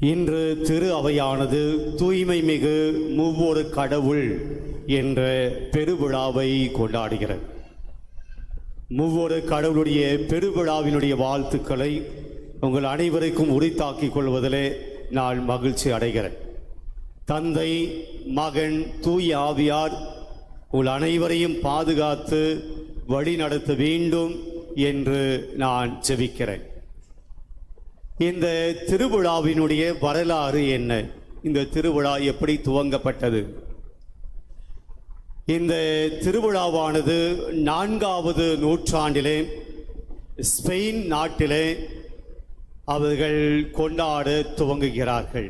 இன்று திரு அவையானது தூய்மை மிகு மூவொரு கடவுள் என்ற பெருவிழாவை கொண்டாடுகிறது. மூவொரு கடவுளுடைய பெருவிழாவினுடைய வாழ்த்துக்களை உங்கள் அனைவருக்கும் உரித்தாக்கிக் கொள்வதிலே நான் மகிழ்ச்சி அடைகிறேன். தந்தை, மகன், தூய ஆவியார் உங்கள் அனைவரையும் பாதுகாத்து வழி நடத்த வேண்டும் என்று நான் ஜெபிக்கிறேன். இந்த திருவிழாவினுடைய வரலாறு என்ன? இந்த திருவிழா எப்படி துவங்கப்பட்டது? இந்த திருவிழாவானது 4வது நூற்றாண்டிலே ஸ்பெயின் நாட்டிலே அவர்கள் கொண்டாட துவங்குகிறார்கள்.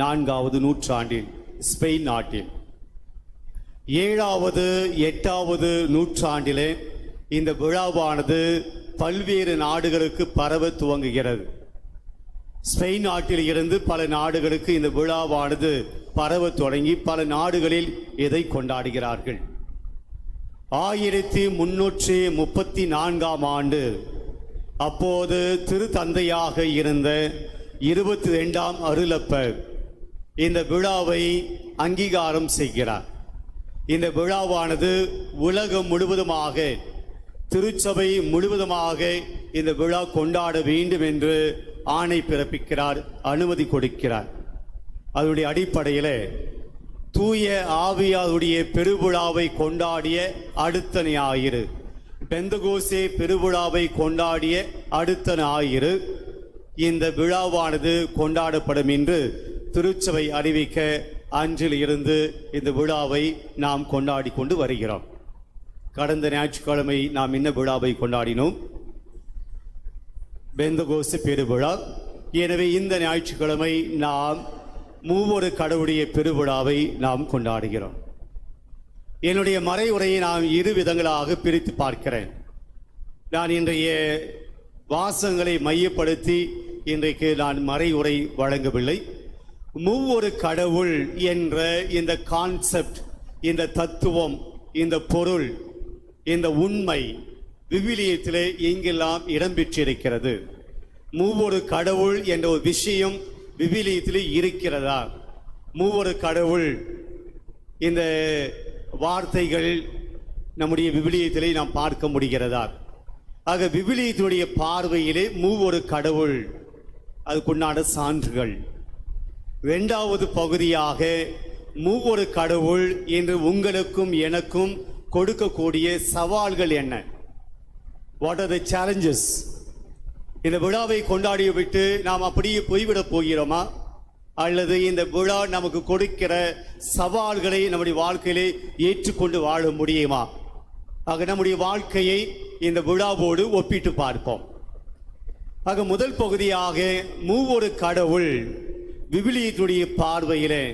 4வது நூற்றாண்டில் ஸ்பெயின் நாட்டில் 7வது 8வது நூற்றாண்டிலே இந்த விழாவானது பல்வேறு நாடுகளுக்கு பரவ துவங்குகிறது. ஸ்பெயின் நாட்டில் இருந்து பல நாடுகளுக்கு இந்த விழாவானது பரவ தொடங்கி பல நாடுகளில் இதை கொண்டாடுகிறார்கள். 1334ஆம் ஆண்டு அப்போது திருத்தந்தையாக இருந்த 22ஆம் அருளப்பர் இந்த விழாவை அங்கீகாரம் செய்கிறார். இந்த விழாவானது உலகம் முழுவதுமாக, திருச்சபை முழுவதுமாக இந்த விழா கொண்டாட வேண்டும் என்று ஆணை பிறப்பிக்கிறார், அனுமதி கொடுக்கிறார். அதனுடைய அடிப்படையில் தூய ஆவியாருடைய பெருவிழாவை கொண்டாடிய அடுத்த ஞாயிறு, பெந்தகோஸ்தே பெருவிழாவை கொண்டாடிய அடுத்த ஞாயிறு இந்த விழாவானது கொண்டாடப்படும் என்று திருச்சபை அறிவிக்க அன்றில் இருந்து இந்த விழாவை நாம் கொண்டாடி கொண்டு வருகிறோம். கடந்த ஞாயிற்றுக்கிழமை நாம் என்ன விழாவை கொண்டாடினோம்? பெந்தகோஸ்தே பெருவிழா. எனவே இந்த ஞாயிற்றுக்கிழமை நாம் மூவொரு கடவுளுடைய பெருவிழாவை நாம் கொண்டாடுகிறோம். என்னுடைய மறைவுரையை நான் 2 விதங்களாக பிரித்து பார்க்கிறேன். நான் இன்றைய வாசகங்களை மையப்படுத்தி இன்றைக்கு நான் மறைவுரை வழங்கவில்லை. மூவொரு கடவுள் என்ற இந்த கான்செப்ட், இந்த தத்துவம், இந்த பொருள், இந்த உண்மை விவிலியத்திலே எங்கெல்லாம் இடம்பெற்றிருக்கிறது? மூவொரு கடவுள் என்ற ஒரு விஷயம் விவிலியத்திலே இருக்கிறதா? மூவொரு கடவுள் இந்த வார்த்தைகள் நம்முடைய விவிலியத்திலே நாம் பார்க்க முடிகிறதா? ஆக விவிலியத்தினுடைய பார்வையிலே மூவொரு கடவுள், அதுக்குண்டான சான்றுகள். 2வது பகுதியாக மூவொரு கடவுள் என்று உங்களுக்கும் எனக்கும் கொடுக்கக்கூடிய சவால்கள் என்ன? What are the challenges? இந்த விழாவை கொண்டாடி விட்டு நாம் அப்படியே போய்விடப் போகிறோமா? அல்லது இந்த விழா நமக்கு கொடுக்கிற சவால்களை நம்முடைய வாழ்க்கையிலே ஏற்றுக்கொண்டு வாழ முடியுமா? ஆக நம்முடைய வாழ்க்கையை இந்த விழாவோடு ஒப்பிட்டு பார்ப்போம். ஆக முதல் பகுதியாக மூவொரு கடவுள் விவிலியத்துடைய பார்வையிலே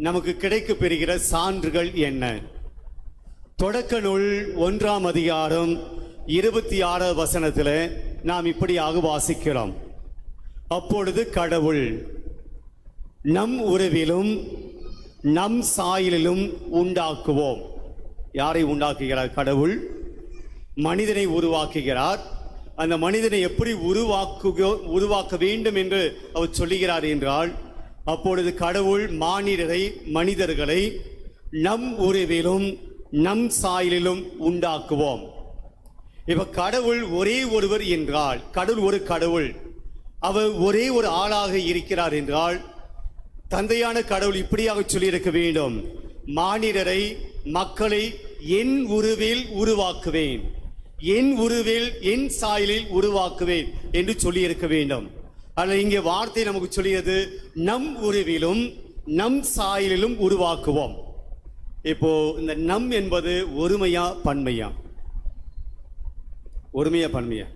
நமக்கு கிடைக்க பெறுகிற சான்றுகள் என்ன? தொடக்க நூல் 1ஆம் அதிகாரம் 26 வசனத்தில் நாம் இப்படியாக வாசிக்கிறோம். அப்பொழுது கடவுள் நம் உருவிலும் நம் சாயலிலும் உண்டாக்குவோம். யாரை உண்டாக்குகிறார்? கடவுள் மனிதனை உருவாக்குகிறார். அந்த மனிதனை எப்படி உருவாக்க வேண்டும் என்று அவர் சொல்லுகிறார் என்றால், அப்பொழுது கடவுள் மனிதர்களை நம் உருவிலும் நம் சாயலிலும் உண்டாக்குவோம். இப்ப கடவுள் ஒரே ஒருவர் என்றால், கடவுள் ஒரு கடவுள், அவர் ஒரே ஒரு ஆளாக இருக்கிறார் என்றால், தந்தையான கடவுள் இப்படியாக சொல்லியிருக்க வேண்டும், மக்களை என் உருவில் உருவாக்குவேன், என் உருவில் என் சாயலில் உருவாக்குவேன் என்று சொல்லியிருக்க வேண்டும். ஆனால் இங்கே வார்த்தை நமக்கு சொல்லியது நம் உருவிலும் நம் சாயலிலும் உருவாக்குவோம். இப்போ இந்த நம் என்பது ஒருமையா பன்மையா? ஒருமையா பன்மையா?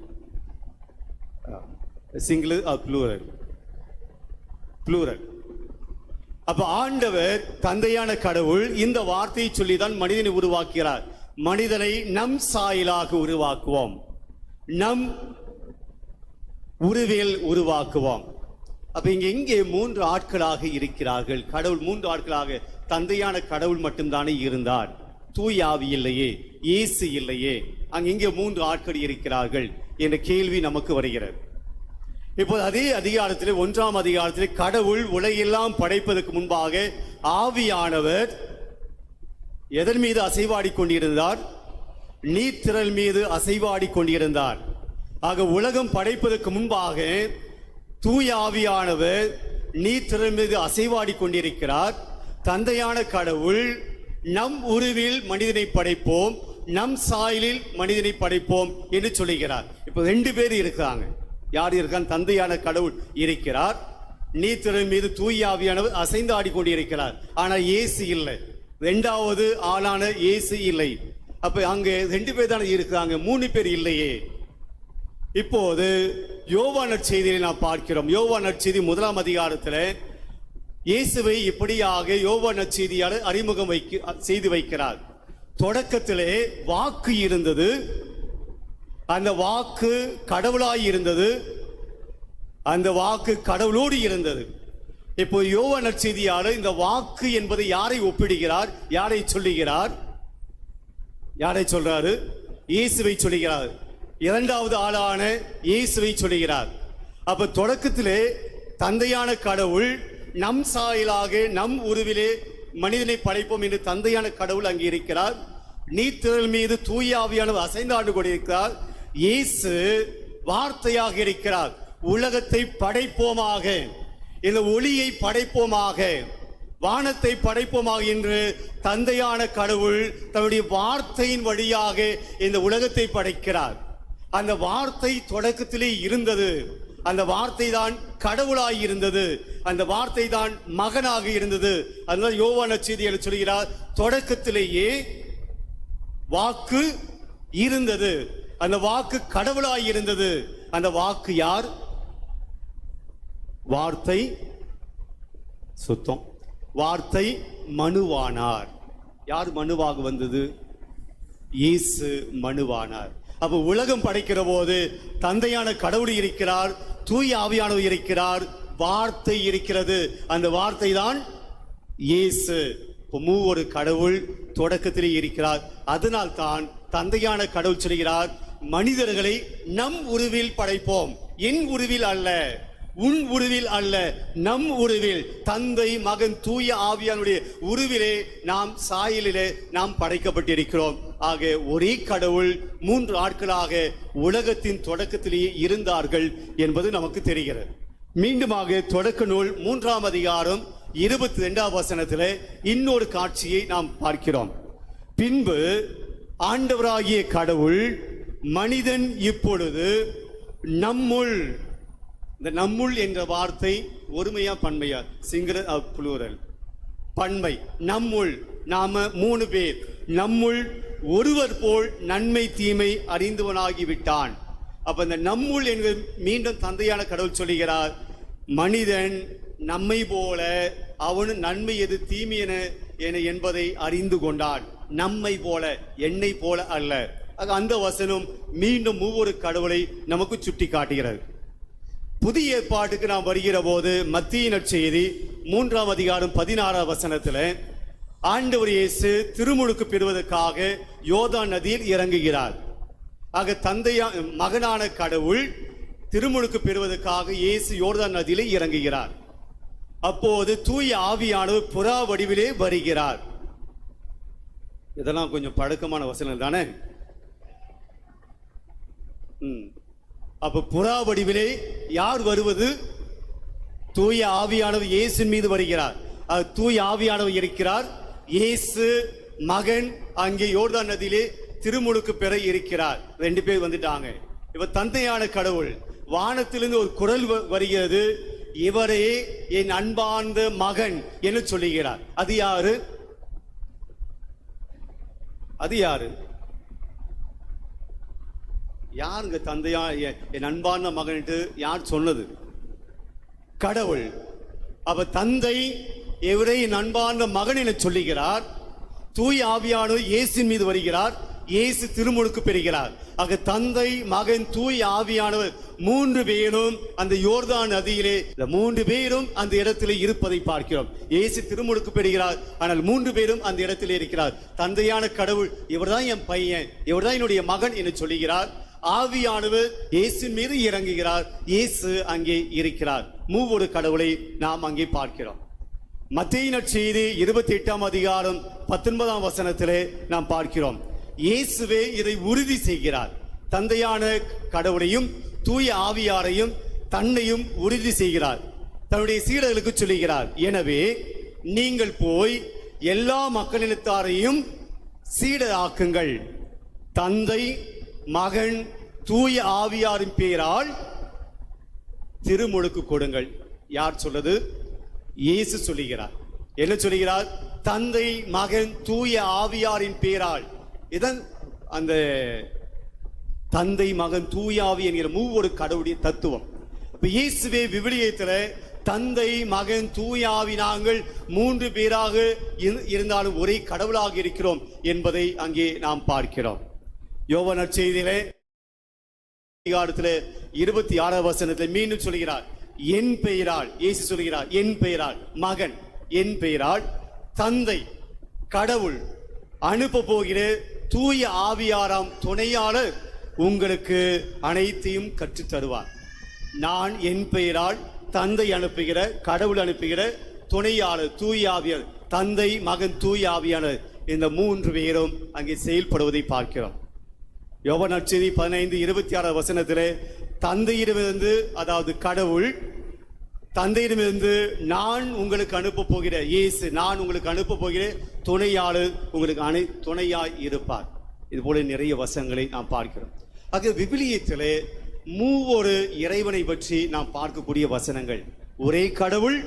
Single plural? ப்ளூரல். அப்ப ஆண்டவர் தந்தையான கடவுள் இந்த வார்த்தையை சொல்லிதான் மனிதனை உருவாக்குகிறார். மனிதனை நம் சாயலாக உருவாக்குவோம், நம் உருவில் உருவாக்குவோம். அப்ப இங்கே 3 ஆட்களாக இருக்கிறார்கள். கடவுள் 3 ஆட்களாக, தந்தையான கடவுள் மட்டும்தானே இருந்தார், தூய ஆவி இல்லையே, இயேசு இல்லையே, இங்கே 3 ஆட்கள் இருக்கிறார்கள் என்ற கேள்வி நமக்கு வருகிறது. இப்போது அதே அதிகாரத்திலே 1ஆம் அதிகாரத்திலே கடவுள் உலகெல்லாம் படைப்பதற்கு முன்பாக ஆவியானவர் எதன் மீது அசைவாடி கொண்டிருந்தார்? நீர்த்திரள் மீது அசைவாடி கொண்டிருந்தார். ஆக உலகம் படைப்பதற்கு முன்பாக தூய ஆவியானவர் நீர்த்திரள் மீது அசைவாடி கொண்டிருக்கிறார். தந்தையான கடவுள் நம் உருவில் மனிதனை படைப்போம், நம் சாயலில் மனிதனை படைப்போம் என்று சொல்லுகிறார். இப்போ 2 பேர் இருக்கிறாங்க. யார் இருக்கான்? தந்தையான கடவுள் இருக்கிறார், நீர்த்திரள் மீது தூய ஆவியானவர் அசைந்து ஆடிக்கொண்டிருக்கிறார். ஆனால் இயேசு இல்லை, 2வது ஆளான இயேசு இல்லை. அப்ப அங்கே 2 பேர் தானே இருக்கிறாங்க, 3 பேர் இல்லையே. இப்போது யோவான் நற்செய்தியை நாம் பார்க்கிறோம். யோவான் நற்செய்தி 1ஆம் அதிகாரத்தில் இயேசுவை இப்படியாக யோவான் நற்செய்தியாளர் அறிமுகம் செய்து வைக்கிறார். தொடக்கத்திலே வாக்கு இருந்தது, அந்த வாக்கு கடவுளாய் இருந்தது, அந்த வாக்கு கடவுளோடு இருந்தது. இப்போ யோவான் நற்செய்தியாளர் இந்த வாக்கு என்பதை யாரை ஒப்பிடுகிறார்? யாரை சொல்லுகிறார்? யாரை சொல்றாரு? இயேசுவை சொல்லுகிறார். 2வது ஆளான இயேசுவை சொல்லுகிறார். அப்ப தொடக்கத்திலே தந்தையான கடவுள் நம் சாயலாக நம் உருவிலே மனிதனை படைப்போம் என்று தந்தையான கடவுள் அங்கே இருக்கிறார். நீர்த்திரள் மீது தூய ஆவியானவர் அசைந்தாண்டு கொண்டிருக்கிறார். இயேசு வார்த்தையாக இருக்கிறார். உலகத்தை படைப்போமாக, இந்த ஒளியை படைப்போமாக, வானத்தை படைப்போமாக என்று தந்தையான கடவுள் தன்னுடைய வார்த்தையின் வழியாக இந்த உலகத்தை படைக்கிறார். அந்த வார்த்தை தொடக்கத்திலே இருந்தது, அந்த வார்த்தை தான் கடவுளாய் இருந்தது, அந்த வார்த்தை தான் மகனாக இருந்தது. அதனால யோவான் நற்செய்தியில் சொல்கிறார், தொடக்கத்திலேயே வாக்கு இருந்தது, அந்த வாக்கு கடவுளாய் இருந்தது. அந்த வாக்கு யார்? வார்த்தை சுத்தம். வார்த்தை மனுவானார். யார் மனுவாக வந்தது? இயேசு மனுவானார். அப்ப உலகம் படைக்கிற போது தந்தையான கடவுள் இருக்கிறார், தூய ஆவியானவர் இருக்கிறார், வார்த்தை இருக்கிறது. அந்த வார்த்தை தான் இயேசு. மூவொரு கடவுள் தொடக்கத்திலே இருக்கிறார். அதனால் தான் தந்தையான கடவுள் சொல்கிறார், மனிதர்களை நம் உருவில் படைப்போம், என் உருவில் அல்ல, உன் உருவில் அல்ல, நம் உருவில், தந்தை மகன் தூய ஆவியானுடைய உருவிலே நாம் சாயலிலே நாம் படைக்கப்பட்டிருக்கிறோம். ஆக ஒரே கடவுள் 3 ஆட்களாக உலகத்தின் தொடக்கத்திலேயே இருந்தார்கள் என்பது நமக்கு தெரிகிறது. மீண்டுமாக தொடக்க நூல் 3ஆம் அதிகாரம் 22ஆம் வசனத்திலே இன்னொரு காட்சியை நாம் பார்க்கிறோம். பின்பு ஆண்டவராகிய கடவுள் மனிதன் இப்பொழுது நம்முள், இந்த நம்முள் என்ற வார்த்தை ஒருமையா பன்மையா? Singular plural? பன்மை. நம்முள், நாம 3 பேர், நம்முள் ஒருவர் போல் நன்மை தீமை அறிந்தவனாகிவிட்டான். அப்ப இந்த நம்முள் என்று மீண்டும் தந்தையான கடவுள் சொல்லுகிறார், மனிதன் நம்மை போல அவனு நன்மை எது தீமை என என்பதை அறிந்து கொண்டான். நம்மை போல, என்னை போல அல்ல. அந்த வசனம் மீண்டும் மூவொரு கடவுளை நமக்கு சுட்டி காட்டுகிறது. புதிய ஏற்பாட்டுக்கு நாம் வருகிற போது மத்திய நற்செய்தி 3ஆம் அதிகாரம் 16ஆம் வசனத்தில் ஆண்டவர் இயேசு திருமுழுக்கு பெறுவதற்காக யோர்தான் நதியில் இறங்குகிறார். ஆக தந்தையா மகனான கடவுள் திருமுழுக்கு பெறுவதற்காக இயேசு யோர்தான் நதியிலே இறங்குகிறார். அப்போது தூய ஆவியானவர் புறா வடிவிலே வருகிறார். இதெல்லாம் கொஞ்சம் பழக்கமான வசனம் தானே. அப்ப புறா வடிவிலே யார் வருவது? தூய ஆவியானவர் இயேசுவின் மீது வருகிறார். தூய ஆவியானவர் இருக்கிறார். இயேசு மகன் அங்கே யோர்தான் நதியிலே திருமுழுக்கு பெற இருக்கிறார். 2 பேர் வந்துட்டாங்க. இப்ப தந்தையான கடவுள் வானத்திலிருந்து ஒரு குரல் வருகிறது, இவரே என் அன்பார்ந்த மகன் என்று சொல்லுகிறார். அது யாரு? அது யாரு? யாருங்க தந்தையா என் அன்பான மகன் யார் சொன்னது? கடவுள். அப்ப தந்தை இவரை என் அன்பான மகன் என சொல்லுகிறார். தூய் ஆவியானவர் இயேசுவின் மீது வருகிறார். இயேசு திருமுழுக்கு பெறுகிறார். ஆக தந்தை மகன் தூய் ஆவியானவர் 3 பேரும் அந்த யோர்தான் நதியிலே, 3 பேரும் அந்த இடத்திலே இருப்பதை பார்க்கிறோம். இயேசு திருமுழுக்கு பெறுகிறார், ஆனால் 3 பேரும் அந்த இடத்திலே இருக்கிறார். தந்தையான கடவுள் இவர்தான் என் பையன், இவர்தான் என்னுடைய மகன் என்று சொல்லுகிறார். ஆவியானவர் இயேசுவின் மீது இறங்குகிறார், இயேசு அங்கே இருக்கிறார். மூவொரு கடவுளை நாம் அங்கே பார்க்கிறோம். மத்தேயு நற்செய்தி 28ஆம் அதிகாரம் 19ஆம் வசனத்திலே நாம் பார்க்கிறோம். இயேசுவே இதை உறுதி செய்கிறார். தந்தையான கடவுளையும் தூய ஆவியாரையும் தன்னையும் உறுதி செய்கிறார். தன்னுடைய சீடர்களுக்கு சொல்லுகிறார், எனவே நீங்கள் போய் எல்லா மக்களினத்தாரையும் சீடராக்குங்கள், தந்தை மகன் தூய ஆவியாரின் பெயரால் திருமுழுக்கு கொடுங்கள். யார் சொல்றது? இயேசு சொல்லுகிறார். என்ன சொல்லுகிறார்? தந்தை மகன் தூய ஆவியாரின் பெயரால். இதான் அந்த தந்தை மகன் தூய ஆவி என்கிற மூவொரு கடவுளுடைய தத்துவம். இப்ப இயேசுவே விவிலியத்தில் தந்தை மகன் தூய ஆவி நாங்கள் 3 பேராக இருந்தாலும் ஒரே கடவுளாக இருக்கிறோம் என்பதை அங்கே நாம் பார்க்கிறோம். யோவான் நற்செய்தியிலே 26ஆம் வசனத்தில் மீண்டும் சொல்கிறார், என் பெயரால். இயேசு சொல்கிறார், என் பெயரால் மகன், என் பெயரால் தந்தை கடவுள் அனுப்ப போகிற தூய ஆவியாராம் துணையாளர் உங்களுக்கு அனைத்தையும் கற்றுத் தருவார். நான் என் பெயரால் தந்தை அனுப்புகிற கடவுள் அனுப்புகிற துணையாளர் தூய ஆவியார், தந்தை மகன் தூய ஆவியாளர், இந்த 3 பேரும் அங்கே செயல்படுவதை பார்க்கிறோம். யோவான் நற்செய்தி 15:26 வசனத்திலே தந்தையிடமிருந்து, அதாவது கடவுள் தந்தையிடமிருந்து நான் உங்களுக்கு அனுப்ப போகிற இயேசு, நான் உங்களுக்கு அனுப்ப போகிற துணையாளர் உங்களுக்கு துணையாய் இருப்பார். இது போல நிறைய வசனங்களை நாம் பார்க்கிறோம். ஆக விவிலியத்திலே மூவொரு இறைவனை பற்றி நாம் பார்க்கக்கூடிய வசனங்கள். ஒரே கடவுள்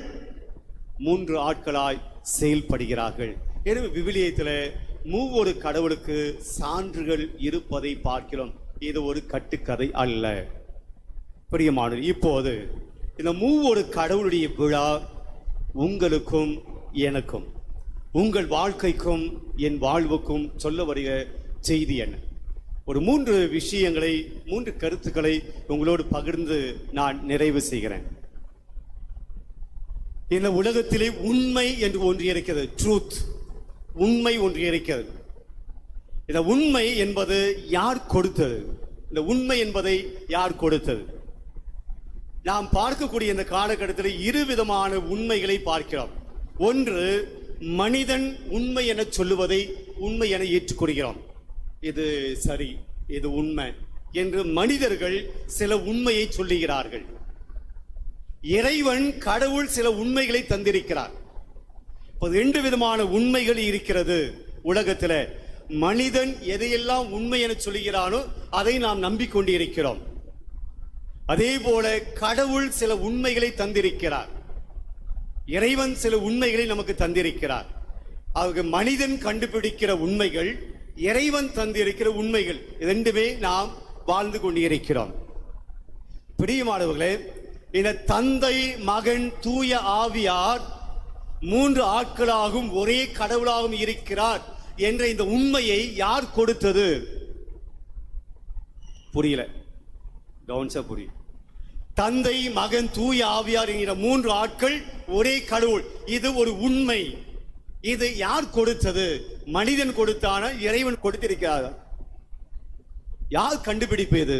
3 ஆட்களாய் செயல்படுகிறார்கள். எனவே விவிலியத்திலே மூவொரு கடவுளுக்கு சான்றுகள் இருப்பதை பார்க்கிறோம். இது ஒரு கட்டுக்கதை அல்ல. பிரியமானது, இப்போது இந்த மூவொரு கடவுளுடைய விழா உங்களுக்கும் எனக்கும், உங்கள் வாழ்க்கைக்கும் என் வாழ்வுக்கும் சொல்ல வருகிற செய்தி என்ன? ஒரு 3 விஷயங்களை, 3 கருத்துக்களை உங்களோடு பகிர்ந்து நான் நிறைவு செய்கிறேன். இந்த உலகத்திலே உண்மை என்று ஒன்று இருக்கிறது, ட்ரூத், உண்மை ஒன்று இருக்கிறது. இந்த உண்மை என்பது யார் கொடுத்தது? இந்த உண்மை என்பதை யார் கொடுத்தது? நாம் பார்க்கக்கூடிய இந்த காலகட்டத்தில் 2 விதமான உண்மைகளை பார்க்கிறோம். ஒன்று, மனிதன் உண்மை என சொல்லுவதை உண்மை என ஏற்றுக்கொள்கிறோம். இது சரி, இது உண்மை என்று மனிதர்கள் சில உண்மையை சொல்லுகிறார்கள். இறைவன் கடவுள் சில உண்மைகளை தந்திருக்கிறார். 2 விதமான உண்மைகள் இருக்கிறது உலகத்தில். மனிதன் எதையெல்லாம் உண்மை என சொல்லுகிறானோ அதை நாம் நம்பிக்கொண்டிருக்கிறோம். அதே போல கடவுள் சில உண்மைகளை தந்திருக்கிறார். இறைவன் சில உண்மைகளை நமக்கு தந்திருக்கிறார். ஆக மனிதன் கண்டுபிடிக்கிற உண்மைகள், இறைவன் தந்திருக்கிற உண்மைகள், 2மே நாம் வாழ்ந்து கொண்டிருக்கிறோம். பிரியமானவர்களே, இந்த தந்தை மகன் தூய ஆவியார் 3 ஆட்களாகவும் ஒரே கடவுளாகவும் இருக்கிறார் என்ற இந்த உண்மையை யார் கொடுத்தது? புரியல, கவனிச்சா புரியும். தந்தை மகன் தூய ஆவியார் என்கிற 3 ஆட்கள் ஒரே கடவுள், இது ஒரு உண்மை. இது யார் கொடுத்தது? மனிதன் கொடுத்தான, இறைவன் கொடுத்திருக்கிறார்? யார் கண்டுபிடிப்பு இது?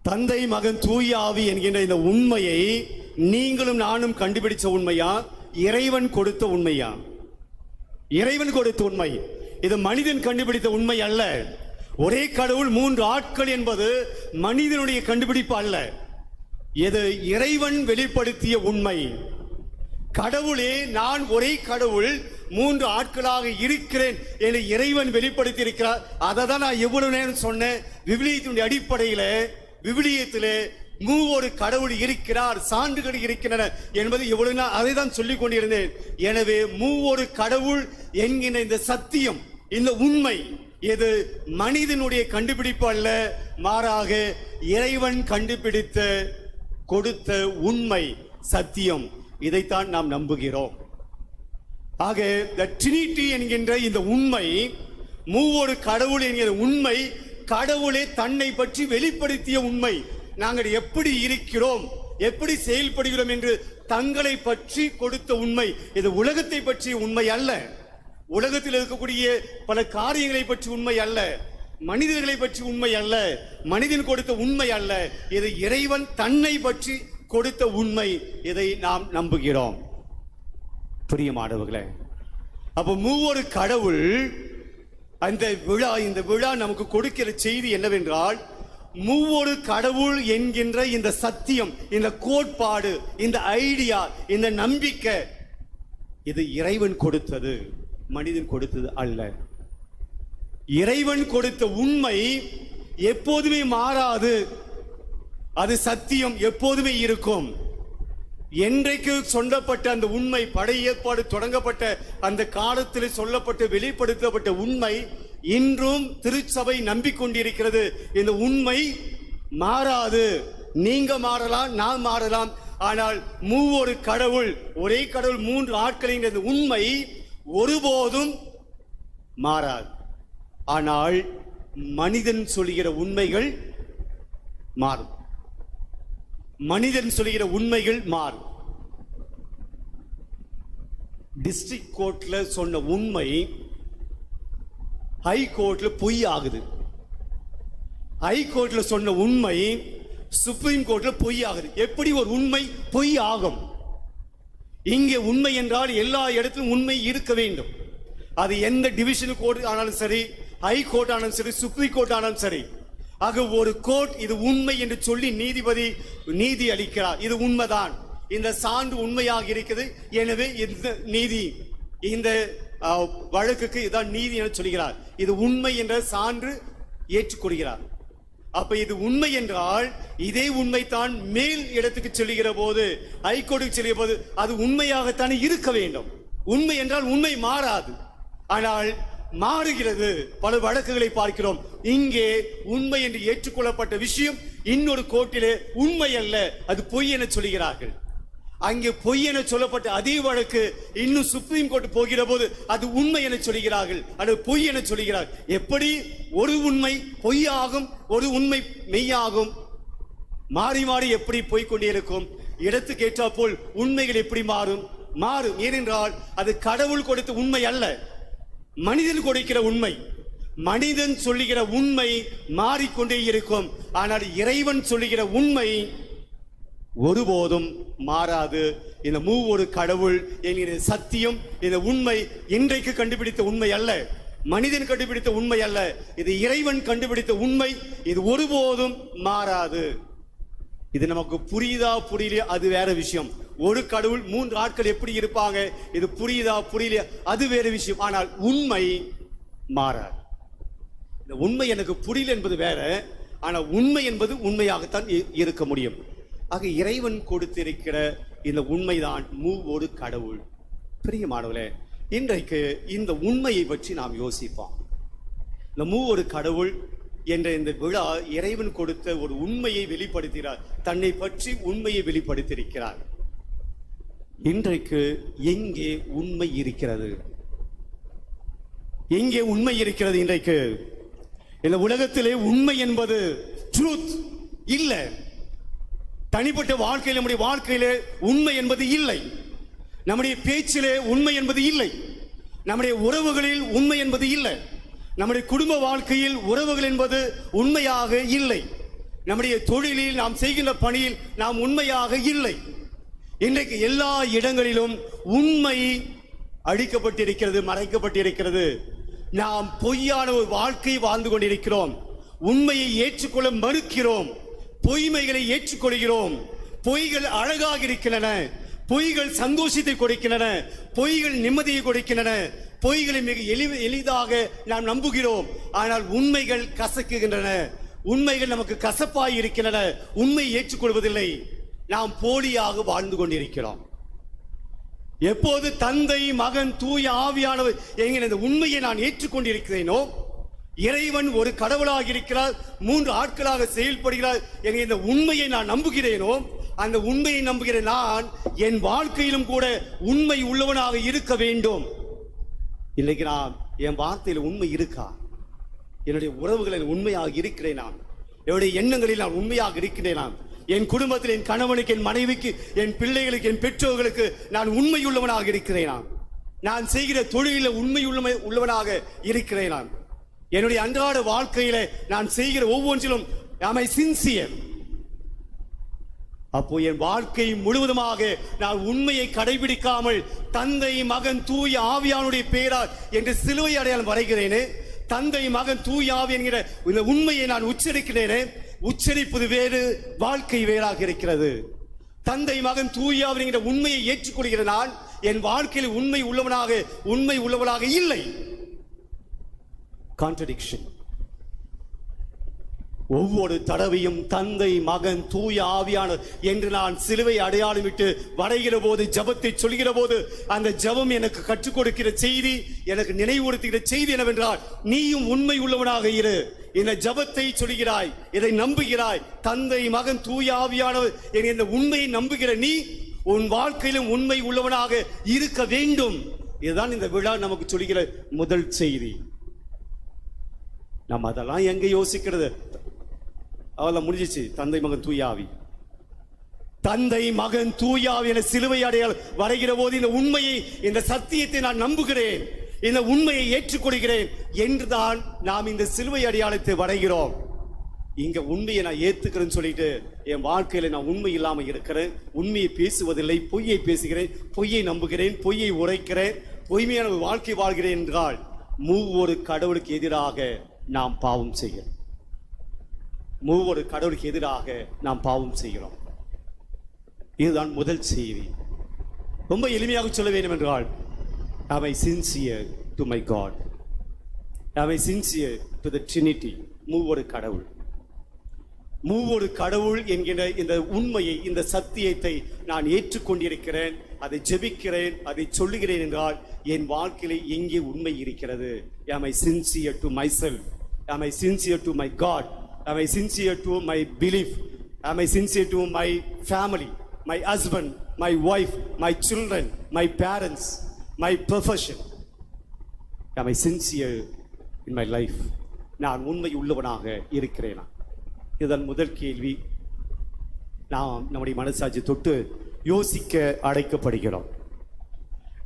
தந்தை மகன் தூய ஆவி என்கின்ற இந்த உண்மையை நீங்களும் நானும் கண்டுபிடிச்ச உண்மையா, இறைவன் கொடுத்த உண்மையா? இறைவன் கொடுத்த உண்மை. இது மனிதன் கண்டுபிடித்த உண்மை அல்ல. ஒரே கடவுள் 3 ஆட்கள் என்பது மனிதனுடைய கண்டுபிடிப்பு அல்ல. இது இறைவன் வெளிப்படுத்திய உண்மை. கடவுளே, நான் ஒரே கடவுள் 3 ஆட்களாக இருக்கிறேன் என்று இறைவன் வெளிப்படுத்தி இருக்கிறார். அதை தான் நான் எவ்வளவு நேரம் சொன்னேன். விவிலியத்தினுடைய அடிப்படையில் விவிலியத்திலே மூவொரு கடவுள் இருக்கிறார், சான்றுகள் இருக்கின்றன என்பது எவ்வளவு நான் அதை தான் சொல்லிக் கொண்டிருந்தேன். எனவே மூவொரு கடவுள் என்கிற இந்த சத்தியம், இந்த உண்மை, இது மனிதனுடைய கண்டுபிடிப்பு அல்ல, மாறாக இறைவன் கண்டுபிடித்த கொடுத்த உண்மை, சத்தியம். இதைத்தான் நாம் நம்புகிறோம். ஆக தி ட்ரினிட்டி என்கின்ற இந்த உண்மை, மூவொரு கடவுள் என்கிற உண்மை, கடவுளே தன்னை பற்றி வெளிப்படுத்திய உண்மை. நாங்கள் எப்படி இருக்கிறோம், எப்படி செயல்படுகிறோம் என்று தங்களை பற்றி கொடுத்த உண்மை. இது உலகத்தை பற்றிய உண்மை அல்ல. உலகத்தில் இருக்கக்கூடிய பல காரியங்களை பற்றி உண்மை அல்ல, மனிதர்களை பற்றி உண்மை அல்ல, மனிதன் கொடுத்த உண்மை அல்ல, இது இறைவன் தன்னை பற்றி கொடுத்த உண்மை. இதை நாம் நம்புகிறோம். பிரியமானவர்களே, அப்ப மூவொரு கடவுள் இந்த விழா நமக்கு கொடுக்கிற செய்தி என்னவென்றால், மூவொரு கடவுள் என்கின்ற இந்த சத்தியம், இந்த கோட்பாடு, இந்த ஐடியா, இந்த நம்பிக்கை, இது இறைவன் கொடுத்தது, மனிதன் கொடுத்தது அல்ல. இறைவன் கொடுத்த உண்மை எப்போதுமே மாறாது. அது சத்தியம், எப்போதுமே இருக்கும். என்றைக்கு சொல்லப்பட்ட அந்த உண்மை, படை ஏற்பாடு தொடங்கப்பட்ட அந்த காலத்தில் சொல்லப்பட்ட வெளிப்படுத்தப்பட்ட உண்மை இன்றும் திருச்சபை நம்பிக்கொண்டிருக்கிறது. இந்த உண்மை மாறாது. நீங்க மாறலாம், நான் மாறலாம், ஆனால் மூவொரு கடவுள், ஒரே கடவுள், மூன்று ஆட்களின் இந்த உண்மை ஒருபோதும் மாறாது. ஆனால் மனிதன் சொல்லுகிற உண்மைகள் மாறும். மனிதன் சொல்லுகிற உண்மைகள் மாறும். டிஸ்ட்ரிக்ட் கோர்ட்ல சொன்ன உண்மை ஹை கோர்ட்ல பொய் ஆகுது. ஹை கோர்ட்ல சொன்ன உண்மை சுப்ரீம் கோர்ட்ல பொய் ஆகுது. எப்படி ஒரு உண்மை பொய் ஆகும்? இங்கே உண்மை என்றால் எல்லா இடத்திலும் உண்மை இருக்க வேண்டும். அது எந்த டிவிஷனல் கோர்ட் ஆனாலும் சரி, ஹை கோர்ட் ஆனாலும் சரி, சுப்ரீம் கோர்ட் ஆனாலும் சரி. ஆக ஒரு கோர்ட் இது உண்மை என்று சொல்லி நீதிபதி நீதி அளிக்கிறார். இது உண்மைதான், இந்த சான்று உண்மையாக இருக்குது, எனவே இந்த நீதி, இந்த வழக்குக்கு இதான் நீதி என சொல்கிறார். இது உண்மை என்ற சான்று ஏற்றுக்கொள்கிறார். அப்ப இது உண்மை என்றால் இதே உண்மைத்தான் மேல் இடத்துக்கு செல்கிற போது, ஹைகோர்ட்டுக்கு செல்கிற போது அது உண்மையாகத்தானே இருக்க வேண்டும். உண்மை என்றால் உண்மை மாறாது, ஆனால் மாறுகிறது. பல வழக்குகளை பார்க்கிறோம். இங்கே உண்மை என்று ஏற்றுக்கொள்ளப்பட்ட விஷயம் இன்னொரு கோர்ட்டிலே உண்மை அல்ல, அது பொய் என சொல்கிறார்கள். அங்கே பொய் என சொல்லப்பட்ட அதே வழக்கு இன்னும் சுப்ரீம் கோர்ட் போகிற போது அது உண்மை என சொல்கிறார்கள், அது பொய் என சொல்கிறார்கள். எப்படி ஒரு உண்மை பொய்யாகும், ஒரு உண்மை மெய்யாகும்? மாறி மாறி எப்படி போய்கொண்டே இருக்கும்? இடத்துக்கு ஏற்றா போல் உண்மைகள் எப்படி மாறும்? மாறும். ஏனென்றால் அது கடவுள் கொடுத்த உண்மை அல்ல, மனிதன் கொடுக்கிற உண்மை. மனிதன் சொல்லுகிற உண்மை மாறிக்கொண்டே இருக்கும். ஆனால் இறைவன் சொல்லுகிற உண்மை ஒருபோதும் மாறாது. இந்த மூவொரு கடவுள் என்கிற சத்தியம், இந்த உண்மை இன்றைக்கு கண்டுபிடித்த உண்மை அல்ல, மனிதன் கண்டுபிடித்த உண்மை அல்ல, இது இறைவன் கண்டுபிடித்த உண்மை. இது ஒருபோதும் மாறாது. இது நமக்கு புரியுதா புரியலையா அது வேற விஷயம். ஒரு கடவுள் மூன்று ஆட்கள் எப்படி இருப்பாங்க, இது புரியுதா புரியலையா அது வேற விஷயம். ஆனால் உண்மை மாறாது. இந்த உண்மை எனக்கு புரியல என்பது வேற, ஆனால் உண்மை என்பது உண்மையாகத்தான் இருக்க முடியும். ஆக இறைவன் கொடுத்திருக்கிற இந்த உண்மைதான் மூவொரு கடவுள். பிரியமானவர்களே, இன்றைக்கு இந்த உண்மையை பற்றி நாம் யோசிப்போம். இந்த மூவொரு கடவுள் என்ற இந்த விழா இறைவன் கொடுத்த ஒரு உண்மையை வெளிப்படுத்துகிறார், தன்னை பற்றி உண்மையை வெளிப்படுத்தியிருக்கிறார். இன்றைக்கு எங்கே உண்மை இருக்கிறது? எங்கே உண்மை இருக்கிறது? இன்றைக்கு இந்த உலகத்திலே உண்மை என்பது ட்ரூத் இல்லை. தனிப்பட்ட வாழ்க்கையில், நம்முடைய வாழ்க்கையிலே உண்மை என்பது இல்லை. நம்முடைய பேச்சிலே உண்மை என்பது இல்லை. நம்முடைய உறவுகளில் உண்மை என்பது இல்லை. நம்முடைய குடும்ப வாழ்க்கையில் உறவுகள் என்பது உண்மையாக இல்லை. நம்முடைய தொழிலில், நாம் செய்கின்ற பணியில் நாம் உண்மையாக இல்லை. இன்றைக்கு எல்லா இடங்களிலும் உண்மை அழிக்கப்பட்டிருக்கிறது, மறைக்கப்பட்டிருக்கிறது. நாம் பொய்யான ஒரு வாழ்க்கை வாழ்ந்து கொண்டிருக்கிறோம். உண்மையை ஏற்றுக்கொள்ள மறுக்கிறோம், பொய்மைகளை ஏற்றுக்கொள்கிறோம். பொய்கள் அழகாக இருக்கின்றன, பொய்கள் சந்தோஷத்தை கொடுக்கின்றன, பொய்கள் நிம்மதியை கொடுக்கின்றன, பொய்களை மிக எளிதாக நாம் நம்புகிறோம். ஆனால் உண்மைகள் கசக்குகின்றன, உண்மைகள் நமக்கு கசப்பாய் இருக்கின்றன. உண்மையை ஏற்றுக்கொள்வதில்லை, நாம் போலியாக வாழ்ந்து கொண்டிருக்கிறோம். எப்போது தந்தை, மகன், தூய ஆவியானவர் என்கிற இந்த உண்மையை நான் ஏற்றுக்கொண்டிருக்கிறேனோ, இறைவன் ஒரு கடவுளாக இருக்கிறார், மூன்று ஆட்களாக செயல்படுகிறார் என்கிற இந்த உண்மையை நான் நம்புகிறேனோ, அந்த உண்மையை நம்புகிற நான் என் வாழ்க்கையிலும் கூட உண்மை உள்ளவனாக இருக்க வேண்டும். இன்னைக்கு நான் என் வார்த்தையில் உண்மை இருக்கா? என்னுடைய உறவுகளில் உண்மையாக இருக்கிறேன் நான்? என்னுடைய எண்ணங்களில் நான் உண்மையாக இருக்கிறேன் நான்? என் குடும்பத்தில் என் கணவனுக்கு, என் மனைவிக்கு, என் பிள்ளைகளுக்கு, என் பெற்றோர்களுக்கு நான் உண்மையுள்ளவனாக இருக்கிறேன் நான்? நான் செய்கிற தொழிலில் உண்மை உள்ளவனாக இருக்கிறேன். நான் என்னுடைய அன்றாட வாழ்க்கையில நான் செய்கிற ஒவ்வொன்றிலும் am I sincere? அப்போ என் வாழ்க்கை முழுவதுமாக நான் உண்மையை கடைபிடிக்காமல் தந்தை மகன் தூய ஆவியானுடைய பெயரால் என்று சிலுவை அடையாளம் வரைகிறேனே, தந்தை மகன் தூய ஆவி என்கிற இந்த உண்மையை நான் உச்சரிக்கிறேனே, உச்சரிப்பது வேறு, வாழ்க்கை வேறாக இருக்கிறது. தந்தை மகன் தூய ஆவி என்கிற உண்மையை ஏற்றுக்கொள்கிற நான் என் வாழ்க்கையில் உண்மை உள்ளவனாக இல்லை. கான்ட்ரடிக்ஷன். ஒவ்வொரு தடவையும் தந்தை மகன் தூய ஆவியானவர் என்று நான் சிலுவை அடையாளமிட்டு வரைகிற போது, ஜபத்தை சொல்கிற போது, அந்த ஜபம் எனக்கு கற்றுக் கொடுக்கிற செய்தி, எனக்கு நினைவுறுத்துகிற செய்தி என்னவென்றால், நீயும் உண்மை உள்ளவனாக இரு. இந்த ஜபத்தை சொல்கிறாய், இதை நம்புகிறாய், தந்தை மகன் தூய ஆவியானவர் என்கிற உண்மையை நம்புகிற நீ உன் வாழ்க்கையிலும் உண்மை உள்ளவனாக இருக்க வேண்டும். இதுதான் இந்த விழா நமக்கு சொல்கிற முதல் செய்தி. நம்ம அதெல்லாம் எங்க யோசிக்கிறது? அவெல்லாம் முடிஞ்சிச்சு. தந்தை மகன் தூயாவி, தந்தை மகன் தூயாவி என சிலுவை அடையாளம் வரைகிற போது இந்த உண்மையை, இந்த சத்தியத்தை நான் நம்புகிறேன், இந்த உண்மையை ஏற்றுக்கொள்கிறேன் என்றுதான் நாம் இந்த சிலுவை அடையாளத்தை வரைகிறோம். இங்க உண்மையை நான் ஏத்துக்கிறேன்னு சொல்லிட்டு என் வாழ்க்கையில நான் உண்மை இல்லாம இருக்கிறேன், உண்மையை பேசுவதில்லை, பொய்யை பேசுகிறேன், பொய்யை நம்புகிறேன், பொய்யை உரைக்கிறேன், பொய்மையான வாழ்க்கை வாழ்கிறேன் என்றால் மூவொரு கடவுளுக்கு எதிராக நாம் பாவம் செய்கிறோம். மூவொரு கடவுளுக்கு எதிராக நாம் பாவம் செய்கிறோம். இதுதான் முதல் செய்தி. ரொம்ப எளிமையாக சொல்ல வேண்டும் என்றால், am I sincere to my God? am I sincere to the Trinity? மூவொரு கடவுள், மூவொரு கடவுள் என்கிற இந்த உண்மையை, இந்த சத்தியத்தை நான் ஏற்றுக்கொண்டிருக்கிறேன், அதை ஜெபிக்கிறேன், அதை சொல்லுகிறேன் என்றால் என் வாழ்க்கையிலே எங்கே உண்மை இருக்கிறது? am I sincere to myself? am I sincere to my God? am I sincere to my belief? am I sincere to my family, my husband, my wife, my children, my parents, my profession? am I sincere in my life? நான் உண்மை உள்ளவனாக இருக்கிறேனா? இதுதான் முதல் கேள்வி. நாம் நம்முடைய மனசாட்சி தொட்டு யோசிக்க அழைக்கப்படுகிறோம்.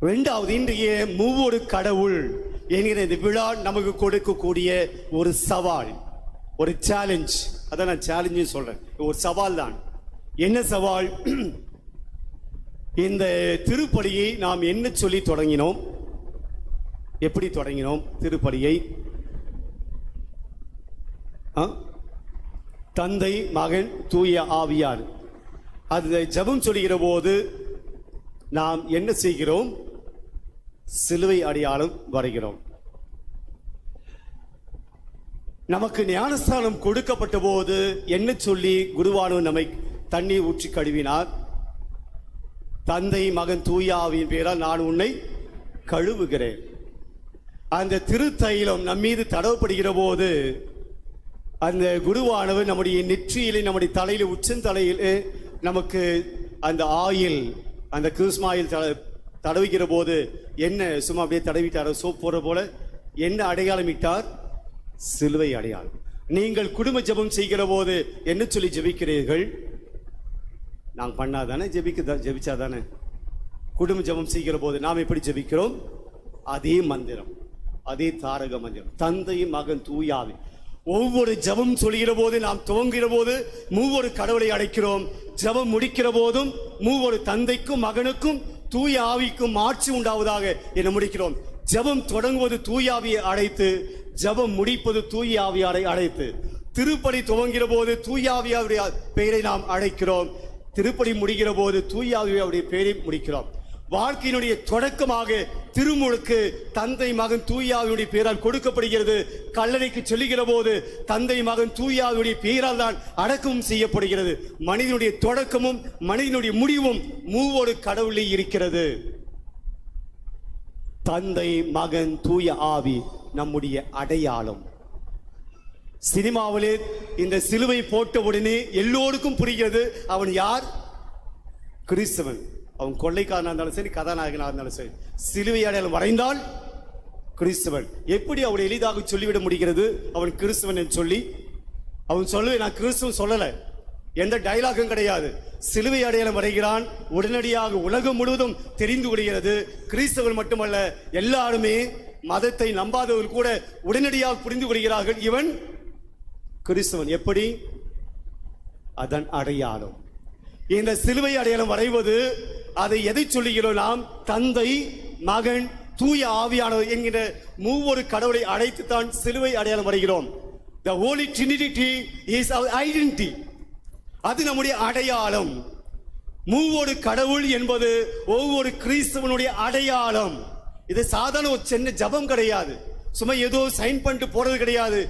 இரண்டாவது, இன்றைய மூவொரு கடவுள் என்கிற இந்த விழா நமக்கு கொடுக்கக்கூடிய ஒரு சவால், ஒரு சேலஞ்ச். அதான் நான் சேலஞ்சு சொல்றேன், ஒரு சவால் தான். என்ன சவால்? இந்த திருப்பலியை நாம் என்ன சொல்லி தொடங்கினோம்? எப்படி தொடங்கினோம் திருப்பலியை? தந்தை மகன் தூய ஆவியார். அது ஜெபம் சொல்லுகிற போது நாம் என்ன செய்கிறோம்? சிலுவை அடையாளம் வரைகிறோம். நமக்கு ஞானஸ்தானம் கொடுக்கப்பட்ட போது என்ன சொல்லி குருவானவர் நம்மை தண்ணீர் ஊற்றி கழுவினார்? தந்தை மகன் தூய ஆவியின் பெயரால் நான் உன்னை கழுவுகிறேன். அந்த திருத்தைலம் நம் மீது தடவப்படுகிற போது அந்த குருவானவர் நம்முடைய நெற்றியிலே, நம்முடைய தலையில, உச்சந்தலையிலே நமக்கு அந்த ஆயில், அந்த கிறிஸ்மாயில் தடவிக்கிற போது என்ன சும்மா அப்படியே தடவிட்டார், சோப் போடுற போல என்ன அடையாளம் இட்டார்? சிலுவை அடையாளம். நீங்கள் குடும்ப ஜெபம் செய்கிற போது என்ன சொல்லி ஜெபிக்கிறீர்கள்? நாங்கள் பண்ணாதானே ஜெபிச்சாதானே. குடும்ப ஜெபம் செய்கிற போது நாம் எப்படி ஜெபிக்கிறோம்? அதே மந்திரம், அதே தாரக மந்திரம், தந்தை மகன் தூய ஆவி. ஒவ்வொரு ஜெபம் சொல்கிற போது, நாம் துவங்குகிற போது மூவொரு கடவுளை அழைக்கிறோம். ஜெபம் முடிக்கிற போதும் மூவொரு தந்தைக்கும் மகனுக்கும் தூய ஆவிக்கும் ஆட்சி உண்டாவதாக என முடிக்கிறோம். ஜெபம் தொடங்குவது தூய ஆவியை அழைத்து, ஜெபம் முடிப்பது தூய ஆவியாரை அழைத்து. திருப்பலி துவங்குகிற போது தூய ஆவியாருடைய பெயரை நாம் அழைக்கிறோம். திருப்பலி முடிகிற போது தூய ஆவியாருடைய பெயரை முடிக்கிறோம். வாழ்க்கையினுடைய தொடக்கமாக திருமுழுக்கு தந்தை மகன் தூய ஆவியுடைய பெயரால் கொடுக்கப்படுகிறது. கல்லறைக்கு செல்லுகிற போது தந்தை மகன் தூய ஆவியுடைய பெயரால் தான் அடக்கமும் செய்யப்படுகிறது. மனிதனுடைய தொடக்கமும் மனிதனுடைய முடிவும் மூவொரு கடவுளே இருக்கிறது. தந்தை மகன் தூய ஆவி நம்முடைய அடையாளம். சினிமாவிலே இந்த சிலுவை போட்ட உடனே எல்லோருக்கும் புரிகிறது அவன் யார்? கிறிஸ்தவன். அவன் கொள்ளைக்காரனாக இருந்தாலும் சரி, கதாநாயகனாக இருந்தாலும் சரி, சிலுவை அடையாளம் வரைந்தால் கிறிஸ்தவன். எப்படி அவனை எளிதாக சொல்லிவிட முடிகிறது அவன் கிறிஸ்தவன் என்று சொல்லி? அவன் சொல்லவே, நான் கிறிஸ்தவன் சொல்லலை, எந்த டயலாகும் கிடையாது. சிலுவை அடையாளம் வரைகிறான், உடனடியாக உலகம் முழுவதும் தெரிந்து விடுகிறது. கிறிஸ்தவர் மட்டுமல்ல, எல்லாருமே மதத்தை நம்பாதவர்கள் கூட உடனடியாக புரிந்து கொள்கிறார்கள், இவன் கிறிஸ்தவன். எப்படி? அதன் அடையாளம். இந்த சிலுவை அடையாளம் வரைவது அதை எதை சொல்லுகிறோம்? நாம் தந்தை, மகன், தூய ஆவியானவர் என்கிற மூவொரு கடவுளை அழைத்துத்தான் சிலுவை அடையாளம் வரைகிறோம். The Holy Trinity is our identity. அது நம்முடைய அடையாளம். மூவொரு கடவுள் என்பது ஒவ்வொரு கிறிஸ்தவனுடைய அடையாளம். இது சாதாரண ஒரு சின்ன ஜபம் கிடையாது, சும்மா ஏதோ சைன் பண்ணிட்டு போறது கிடையாது.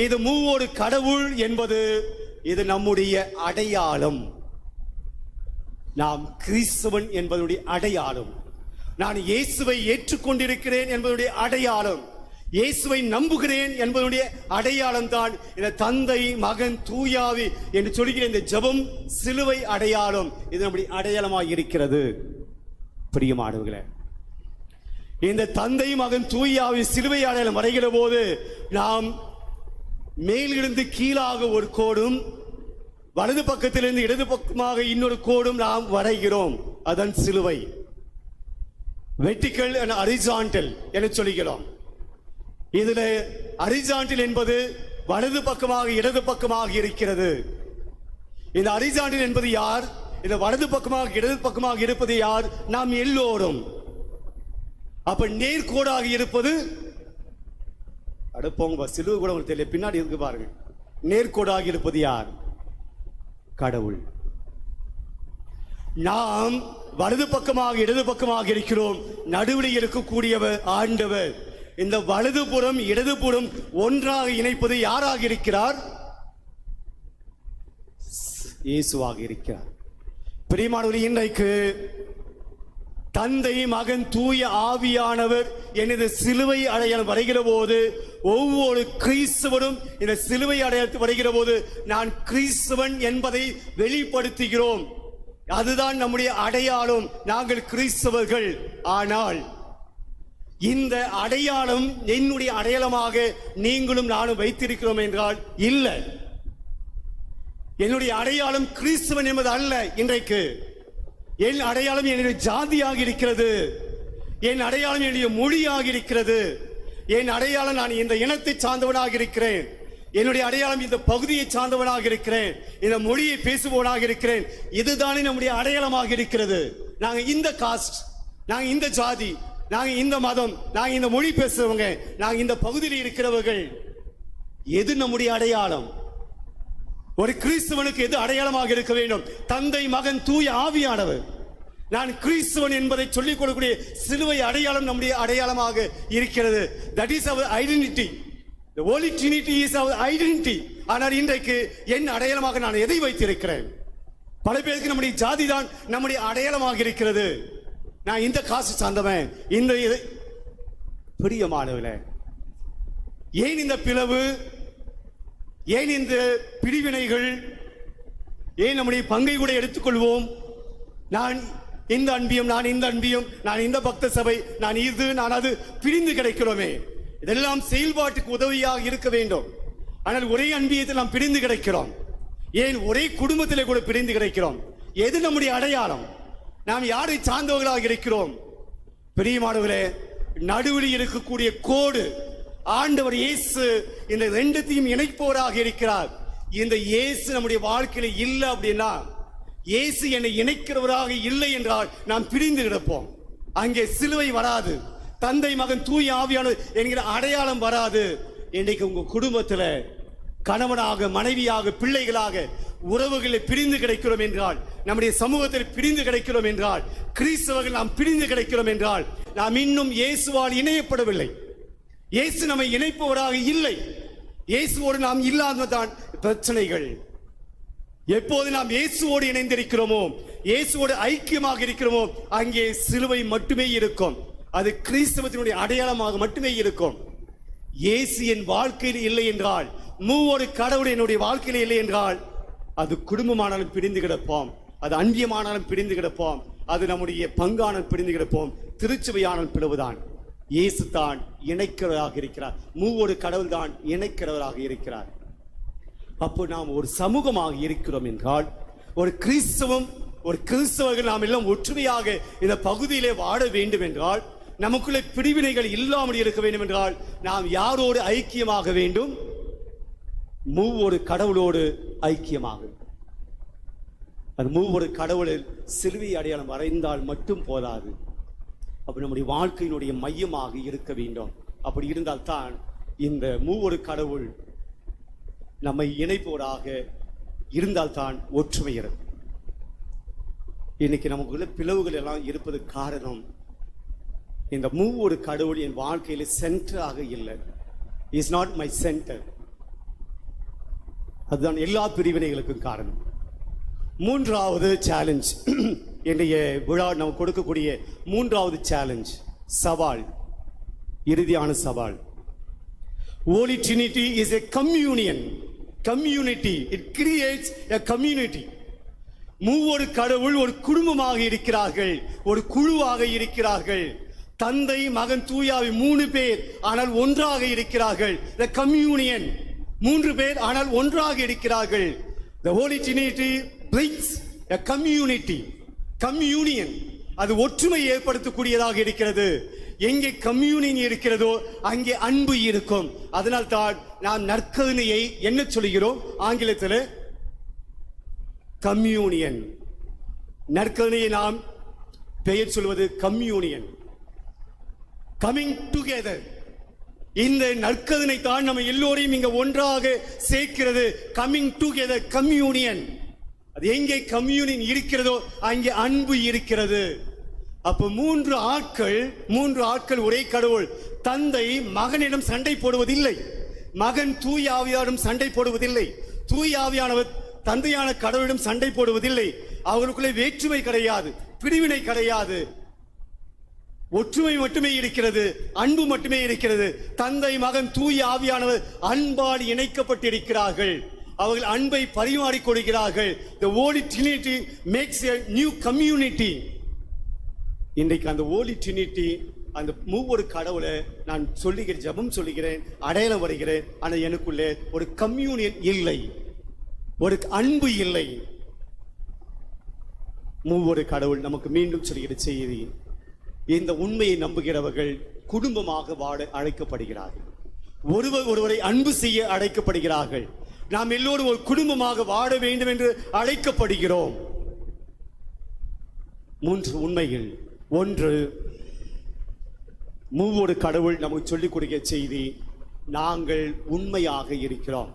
இது மூவொரு கடவுள் என்பது இது நம்முடைய அடையாளம். நாம் கிறிஸ்தவன் என்பதனுடைய அடையாளம். நான் இயேசுவை ஏற்றுக்கொண்டிருக்கிறேன் என்பதனுடைய அடையாளம். இயேசுவை நம்புகிறேன் என்பதனுடைய அடையாளம் தான் இந்த தந்தை, மகன், தூயாவி என்று சொல்கிற இந்த ஜெபம் சிலுவை அடையாளம். இது நம்முடைய அடையாளமாக இருக்கிறது. பிரியமானவர்களே, இந்த தந்தை, மகன், தூயாவி சிலுவை அடையாளம் வரைகிற போது நாம் மேலிருந்து கீழாக ஒரு கோடும், வலது பக்கத்திலிருந்து இடது பக்கமாக இன்னொரு கோடும் நாம் வரைகிறோம். அதன் சிலுவை. வெர்டிகல் அண்ட் ஹரிசாண்டல் என சொல்கிறோம். இதுல ஹரிசாண்டல் என்பது வலது பக்கமாக இடது பக்கமாக இருக்கிறது. இந்த ஹரிசாண்டல் என்பது யார்? இந்த வலது பக்கமாக இடது பக்கமாக இருப்பது யார்? நாம் எல்லோரும். அப்ப நேர்கோடாக இருப்பது, அடுப்போங்க சிலுவை கூட உங்களுக்கு தெரியல, பின்னாடி இருக்கு பாருங்க. நேர்கோடாக இருப்பது யார்? கடவுள். நாம் வலது பக்கமாக இடது பக்கமாக இருக்கிறோம். நடுவில் இருக்கக்கூடியவர் ஆண்டவர். இந்த வலதுபுறம் இடதுபுறம் ஒன்றாக இணைப்பது யாராக இருக்கிறார்? இயேசுவாக இருக்கிறார். பிரியமானவர்களே, இன்றைக்கு தந்தை, மகன், தூய ஆவியானவர் எனது சிலுவை அடையாளம் வரைகிற போது ஒவ்வொரு கிறிஸ்தவரும் இந்த சிலுவை அடையாளத்தை வரைகிற போது நான் கிறிஸ்தவன் என்பதை வெளிப்படுத்துகிறோம். அதுதான் நம்முடைய அடையாளம். நாங்கள் கிறிஸ்தவர்கள். ஆனால் இந்த அடையாளம் என்னுடைய அடையாளமாக நீங்களும் நானும் வைத்திருக்கிறோம் என்றால் இல்லை. என்னுடைய அடையாளம் கிறிஸ்தவன் என்பது அல்ல. இன்றைக்கு என் அடையாளம் என்னுடைய ஜாதியாக இருக்கிறது. என் அடையாளம் என்னுடைய மொழியாக இருக்கிறது. என் அடையாளம் நான் இந்த இனத்தை சார்ந்தவனாக இருக்கிறேன். என்னுடைய அடையாளம் இந்த பகுதியை சார்ந்தவனாக இருக்கிறேன். இந்த மொழியை பேசுபவனாக இருக்கிறேன். இதுதானே நம்முடைய அடையாளமாக இருக்கிறது. நாங்க இந்த காஸ்ட், நாங்க இந்த ஜாதி, நாங்க இந்த மதம், நாங்க இந்த மொழி பேசுறவங்க, நாங்க இந்த பகுதியில் இருக்கிறவர்கள். எது நம்முடைய அடையாளம்? ஒரு கிறிஸ்தவனுக்கு எது அடையாளமாக இருக்க வேண்டும்? தந்தை, மகன், தூய ஆவியானவர். நான் கிறிஸ்தவன் என்பதை சொல்லிக் கொடுக்கக்கூடிய சிலுவை அடையாளம் நம்முடைய அடையாளமாக இருக்கிறது. That is our identity. The Holy Trinity is our identity. ஆனால் இன்றைக்கு என் அடையாளமாக நான் எதை வைத்திருக்கிறேன்? பல பேருக்கு நம்முடைய ஜாதி தான் நம்முடைய அடையாளமாக இருக்கிறது. நான் இந்த காசு சார்ந்தவன், இந்த பிரியமானவர்களே, ஏன் இந்த பிளவு? ஏன் இந்த பிரிவினைகள்? ஏன் நம்முடைய பங்கை கூட எடுத்துக்கொள்வோம். நான் இந்த அன்பியம், நான் இந்த அன்பியம், நான் இந்த பக்த சபை, நான் இது, நான் அது, பிரிந்து கிடைக்கிறோமே. இதெல்லாம் செயல்பாட்டுக்கு உதவியாக இருக்க வேண்டும். ஆனால் ஒரே அன்பியத்தில் நாம் பிரிந்து கிடைக்கிறோம். ஏன் ஒரே குடும்பத்திலே கூட பிரிந்து கிடைக்கிறோம். எது நம்முடைய அடையாளம்? நாம் யாரை சார்ந்தவர்களாக இருக்கிறோம்? பிரியமானவர்களே, நடுவில் இருக்கக்கூடிய கோடு ஆண்டவர் இயேசு. இந்த ரெண்டுத்தையும் இணைப்பவராக இருக்கிறார். இந்த இயேசு நம்முடைய வாழ்க்கையில இல்லை அப்படின்னா, இயேசு என்னை இணைக்கிறவராக இல்லை என்றால் நாம் பிரிந்து கிடப்போம். அங்கே சிலுவை வராது, தந்தை, மகன், தூய ஆவியானவர் என்கிற அடையாளம் வராது. இன்றைக்கு உங்க குடும்பத்துல கணவனாக, மனைவியாக, பிள்ளைகளாக உறவுகளை பிரிந்து கிடைக்கிறோம் என்றால், நம்முடைய சமூகத்தில் பிரிந்து கிடைக்கிறோம் என்றால், கிறிஸ்தவர்கள் நாம் பிரிந்து கிடைக்கிறோம் என்றால், நாம் இன்னும் இயேசுவால் இணையப்படவில்லை. இயேசு நம்மை இணைப்பவராக இல்லை. இயேசுவோடு நாம் இல்லாததான் பிரச்சனைகள். எப்போது நாம் இயேசுவோடு இணைந்திருக்கிறோமோ, இயேசுவோடு ஐக்கியமாக இருக்கிறோமோ, அங்கே சிலுவை மட்டுமே இருக்கும். அது கிறிஸ்தவத்தினுடைய அடையாளமாக மட்டுமே இருக்கும். இயேசு என் வாழ்க்கையில் இல்லை என்றால், மூவொரு கடவுள் என்னுடைய வாழ்க்கையில் இல்லை என்றால், அது குடும்பமானாலும் பிரிந்து கிடப்போம், அது அன்பியமானாலும் பிரிந்து கிடப்போம், அது நம்முடைய பங்கானால் பிரிந்து கிடப்போம். திருச்சபையானால் பிளவுதான். இயேசு தான் இணைக்கிறவராக இருக்கிறார். மூவொரு கடவுள் தான் இணைக்கிறவராக இருக்கிறார். அப்போ நாம் ஒரு சமூகமாக இருக்கிறோம் என்றால், ஒரு கிறிஸ்தவர்கள் நாம் எல்லாம் ஒற்றுமையாக இந்த பகுதியிலே வாழ வேண்டும் என்றால், நமக்குள்ளே பிரிவினைகள் இல்லாமல் இருக்க வேண்டும் என்றால், நாம் யாரோடு ஐக்கியமாக வேண்டும்? மூவொரு கடவுளோடு ஐக்கியமாக. அது மூவொரு கடவுளில் சிலுவை அடையாளம் வரைந்தால் மட்டும் போதாது, அப்ப நம்முடைய வாழ்க்கையினுடைய மையமாக இருக்க வேண்டும். அப்படி இருந்தால்தான் இந்த மூவொரு கடவுள் நம்மை இணைப்போராக இருந்தால்தான் ஒற்றுமை இருக்கும். இன்னைக்கு நமக்குள்ள பிளவுகள் எல்லாம் இருப்பது காரணம், இந்த மூவொரு கடவுள் என் வாழ்க்கையில சென்டராக இல்லை. Is not my centre. அதுதான் எல்லா பிரிவினைகளுக்கும் காரணம். மூன்றாவது சேலஞ்ச், என்னுடைய விழா நம்ம கொடுக்கக்கூடிய மூன்றாவது சேலஞ்ச், சவால், இறுதியான சவால். Holy Trinity is a community. It creates a community. மூவொரு கடவுள் ஒரு குடும்பமாக இருக்கிறார்கள், ஒரு குழுவாக இருக்கிறார்கள். தந்தை, மகன், தூயாவி 3 பேர் ஆனால் ஒன்றாக இருக்கிறார்கள். The communion, 3 பேர் ஆனால் ஒன்றாக இருக்கிறார்கள். The Holy Trinity brings a communion. அது ஒற்றுமை ஏற்படுத்தக்கூடியதாக இருக்கிறது. எங்கே கம்யூனியன் இருக்கிறதோ அங்கே அன்பு இருக்கும். அதனால் தான் நாம் நற்கருணையை என்ன சொல்கிறோம் ஆங்கிலத்தில்? கம்யூனியன். நற்கருணையை நாம் பெயர் சொல்வது கம்யூனியன், கமிங் டுகெதர். இந்த நற்கருணை தான் நம்ம எல்லோரையும் இங்க ஒன்றாக சேர்க்கிறது. Coming together, communion. அது எங்கே கம்யூனியன் இருக்கிறதோ அங்கே அன்பு இருக்கிறது. அப்ப மூன்று ஆட்கள் ஒரே கடவுள். தந்தை மகனிடம் சண்டை போடுவதில்லை, மகன் தூய ஆவியாரிடம் சண்டை போடுவதில்லை, தூய ஆவியானவர் தந்தையான கடவுளிடம் சண்டை போடுவதில்லை. அவர்களுக்குள்ளே வேற்றுமை கிடையாது, பிரிவினை கிடையாது, ஒற்றுமை மட்டுமே இருக்கிறது, அன்பு மட்டுமே இருக்கிறது. தந்தை, மகன், தூய ஆவியானவர் அன்பால் இணைக்கப்பட்டிருக்கிறார்கள். அவர்கள் அன்பை பரிமாறிக் கொள்கிறார்கள். The Holy Trinity makes a new community. இன்றைக்கு அந்த Holy Trinity, அந்த மூவொரு கடவுளை நான் சொல்லுகிறேன், ஜெபம் சொல்லுகிறேன், அடையாளம் வருகிறேன். ஆனால் எனக்குள்ளே ஒரு கம்யூனியன் இல்லை, ஒரு அன்பு இல்லை. மூவொரு கடவுள் நமக்கு மீண்டும் சொல்லுகிற செய்தி, இந்த உண்மையை நம்புகிறவர்கள் குடும்பமாக வாழ அழைக்கப்படுகிறார்கள், ஒருவரை அன்பு செய்ய அழைக்கப்படுகிறார்கள். நாம் எல்லோரும் ஒரு குடும்பமாக வாழ வேண்டும் என்று அழைக்கப்படுகிறோம். 3 உண்மைகள். ஒன்று, மூவொரு கடவுள் நமக்கு சொல்லிக் கொடுக்கிற செய்தி, நாங்கள் உண்மையாக இருக்கிறோம்.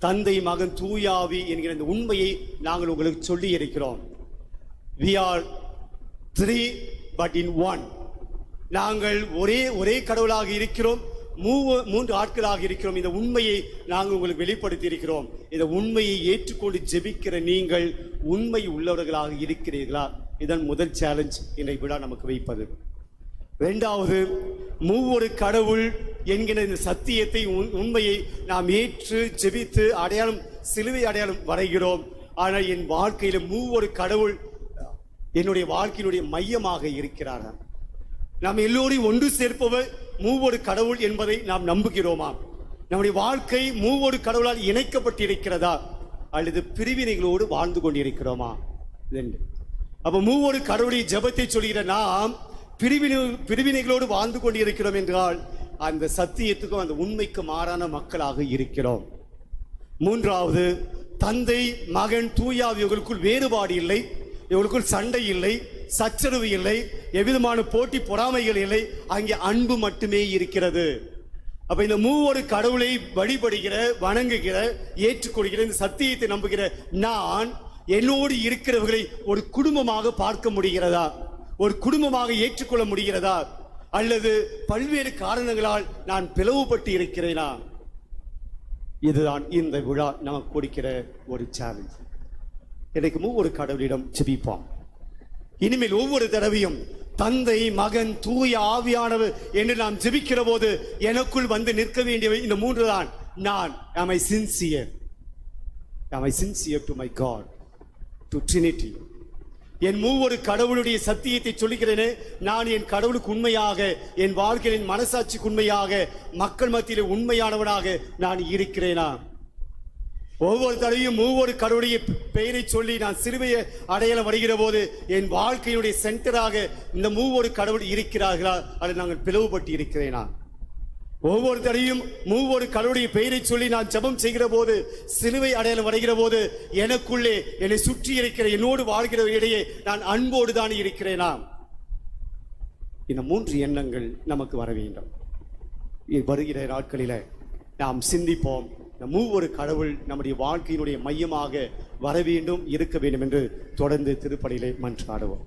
தந்தை, மகன், தூயாவி என்கிற இந்த உண்மையை நாங்கள் உங்களுக்கு சொல்லி இருக்கிறோம். We are 3 but in 1. நாங்கள் ஒரே கடவுளாக இருக்கிறோம், 3 ஆட்களாக இருக்கிறோம். இந்த உண்மையை நாங்கள் உங்களுக்கு வெளிப்படுத்தி இருக்கிறோம். இந்த உண்மையை ஏற்றுக்கொண்டு ஜெபிக்கிற நீங்கள் உண்மை உள்ளவர்களாக இருக்கிறீர்களா? இதன் முதல் சேலஞ்ச் இன்றைய விழா நமக்கு வைப்பது. இரண்டாவது, மூவொரு கடவுள் என்கிற இந்த சத்தியத்தை, உண்மையை நாம் ஏற்று ஜெபித்து அடையாளம், சிலுவை அடையாளம் வரைகிறோம். ஆனால் என் வாழ்க்கையில மூவொரு கடவுள் என்னுடைய வாழ்க்கையினுடைய மையமாக இருக்கிறாரா? நாம் எல்லோரையும் ஒன்று சேர்ப்பவர் மூவொரு கடவுள் என்பதை நாம் நம்புகிறோமா? நம்முடைய வாழ்க்கை மூவொரு கடவுளால் இணைக்கப்பட்டிருக்கிறதா, அல்லது பிரிவினைகளோடு வாழ்ந்து கொண்டிருக்கிறோமா? அப்ப மூவொரு கடவுளுடைய ஜெபத்தை சொல்கிற நாம் பிரிவினைகளோடு வாழ்ந்து கொண்டிருக்கிறோம் என்றால் அந்த சத்தியத்துக்கும் அந்த உண்மைக்கு மாறான மக்களாக இருக்கிறோம். மூன்றாவது, தந்தை, மகன், தூயாவி இவர்களுக்குள் வேறுபாடு இல்லை, இவர்களுக்குள் சண்டை இல்லை, சச்சரவு இல்லை, எவ்விதமான போட்டி பொறாமைகள் இல்லை, அங்கே அன்பு மட்டுமே இருக்கிறது. அப்ப இந்த மூவொரு கடவுளை வழிபடுகிற, வணங்குகிற, ஏற்றுக்கொள்கிற, இந்த சத்தியத்தை நம்புகிற நான் என்னோடு இருக்கிறவர்களை ஒரு குடும்பமாக பார்க்க முடிகிறதா? ஒரு குடும்பமாக ஏற்றுக்கொள்ள முடிகிறதா? அல்லது பல்வேறு காரணங்களால் நான் பிளவுபட்டு இருக்கிறேனா? இதுதான் இந்த விழா நமக்கு கொடுக்கிற ஒரு சேலஞ்ச். எனக்கு மூவொரு கடவுளிடம் ஜெபிப்போம். இனிமேல் ஒவ்வொரு தடவையும் தந்தை, மகன், தூய ஆவியானவர் என்று நாம் ஜெபிக்கிற போது எனக்குள் வந்து நிற்க வேண்டியவை இந்த 3 தான். நான் am I sincere to my God, to Trinity? என் மூவொரு கடவுளுடைய சத்தியத்தை சொல்லுகிறேனே, நான் என் கடவுளுக்கு உண்மையாக, என் வாழ்க்கையின் மனசாட்சிக்கு உண்மையாக, மக்கள் மத்தியில் உண்மையானவனாக நான் இருக்கிறேனா? ஒவ்வொரு தடவையும் ஒவ்வொரு கடவுளுடைய பெயரை சொல்லி நான் சிலுவையை அடையாளம் வருகிற போது என் வாழ்க்கையினுடைய சென்டராக இந்த மூவொரு கடவுள் இருக்கிறார்களா அல்லது நாங்கள் பிளவுபட்டு இருக்கிறேனா? ஒவ்வொரு தடையும் மூவொரு கடவுளுடைய பெயரை சொல்லி நான் ஜெபம் செய்கிற போது சிலுவை அடையாளம் வருகிற போது எனக்குள்ளே என்னை சுற்றி இருக்கிற என்னோடு வாழ்கிற இடையே நான் அன்போடு தான் இருக்கிறேனா? இந்த 3 எண்ணங்கள் நமக்கு வர வேண்டும். வருகிற நாட்களில நாம் சிந்திப்போம். இந்த மூவொரு கடவுள் நம்முடைய வாழ்க்கையினுடைய மையமாக வர வேண்டும், இருக்க வேண்டும் என்று தொடர்ந்து திருப்பலியிலே மன்றாடுவோம்.